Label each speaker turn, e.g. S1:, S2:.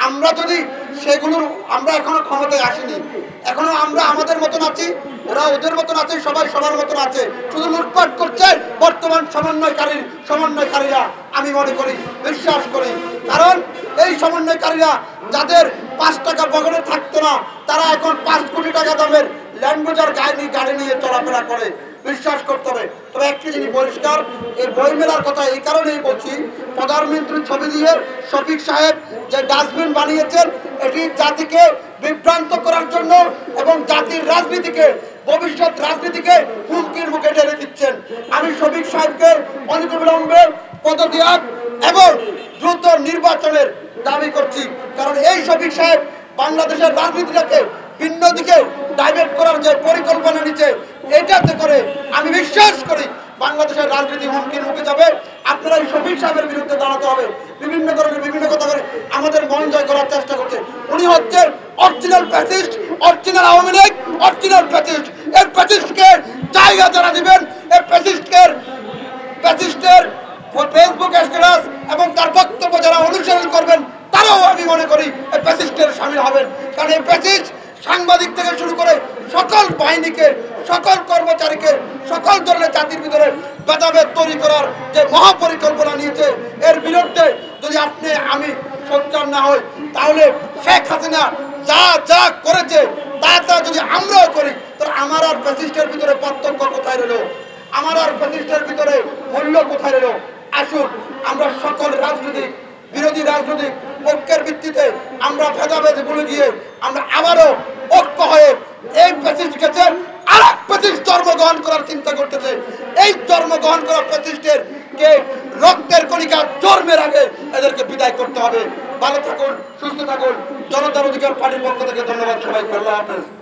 S1: আমরা যদি সেগুলোর আমরা এখনো ক্ষমতায় আসিনি, এখনো আমরা আমাদের মতন আছি, ওরা ওদের মতন আছে, সবাই সবার মতন আছে, শুধু লুটপাট করছে বর্তমান সমন্বয়কারীরা। আমি মনে করি, বিশ্বাস করি, কারণ এই সমন্বয়কারীরা যাদের 5 টাকা পকেটে থাকতো না, তারা এখন 5 কোটি টাকা দামের ল্যান্ড ক্রুজার গাড়ি নিয়ে চলাফেরা করে। বিশ্বাস করতে হবে। তবে একটি জিনিস পরিষ্কার, এই বই মেলার কথা এই কারণেই বলছি, প্রধানমন্ত্রীর ছবি দিয়ে শফিক সাহেব যে ডাস্টবিন বানিয়েছেন, এটি জাতিকে বিভ্রান্ত করার জন্য এবং জাতির রাজনীতিকে, ভবিষ্যৎ রাজনীতিকে হুমকির মুখে ঠেলে দিচ্ছেন। আমি শফিক সাহেবকে অনতিবিলম্বে পদত্যাগ এবং দ্রুত নির্বাচনের দাবি করছি, কারণ এই শফিক সাহেব বাংলাদেশের রাজনীতিটাকে ভিন্ন দিকে ডাইভার্ট করার যে পরিকল্পনা নিচ্ছে, এটাতে করে আমি বিশ্বাস করি বাংলাদেশের রাজনীতি হুমকির মুখে যাবে। আপনারা এই শফিক সাহেবের বিরুদ্ধে দাঁড়াতে হবে। বিভিন্ন ধরনের বিভিন্ন কথা করে আমাদের মন জয় করার চেষ্টা করছে। উনি হচ্ছে original fascist, original Awami League, original fascist. এর ফ্যাসিস্টকে জায়গা যারা দিবেন, এই ফ্যাসিস্টের ফেসবুক স্ট্যাটাস এবং তার বক্তব্য যারা অনুসরণ করবেন, তারাও আমি মনে করি এই ফ্যাসিস্টের শামিল হবেন। কারণ এই ফ্যাসিস্ট সাংবাদিক থেকে শুরু করে সকল বাহিনীকে, সকল কর্মচারীকে, সকল ধরনের জাতির ভিতরে ভেদাভেদ তৈরি করার যে মহাপরিকল্পনা নিয়েছে, এর বিরুদ্ধে যদি আমি সোচ্চার না হই, তাহলে শেখ হাসিনা যা যা করেছে তা যদি আমরাও করি, তাহলে আমার আর ফ্যাসিস্টের ভিতরে পার্থক্য কোথায় রইল? আমার আর ফ্যাসিস্টের ভিতরে মূল্য কোথায় রইল? আসুন আমরা সকল রাজনৈতিক বিরোধী রাজনৈতিক ঐক্যের ভিত্তিতে আমরা ভেদাভেদ ভুলে গিয়ে আমরা আবারও ঐক্য হয়ে এই ফ্যাসিস্ট গেছে আর এক ফ্যাসিস্ট জন্মগ্রহণ করার চিন্তা করতেছে। এই জন্মগ্রহণ করা ফ্যাসিস্টের কে রক্তের কণিকা জন্মের আগে এদেরকে বিদায় করতে হবে। ভালো থাকুন, সুস্থ থাকুন। জনতার অধিকার পার্টির পক্ষ থেকে ধন্যবাদ সবাইকে। আল্লাহ হাফেজ।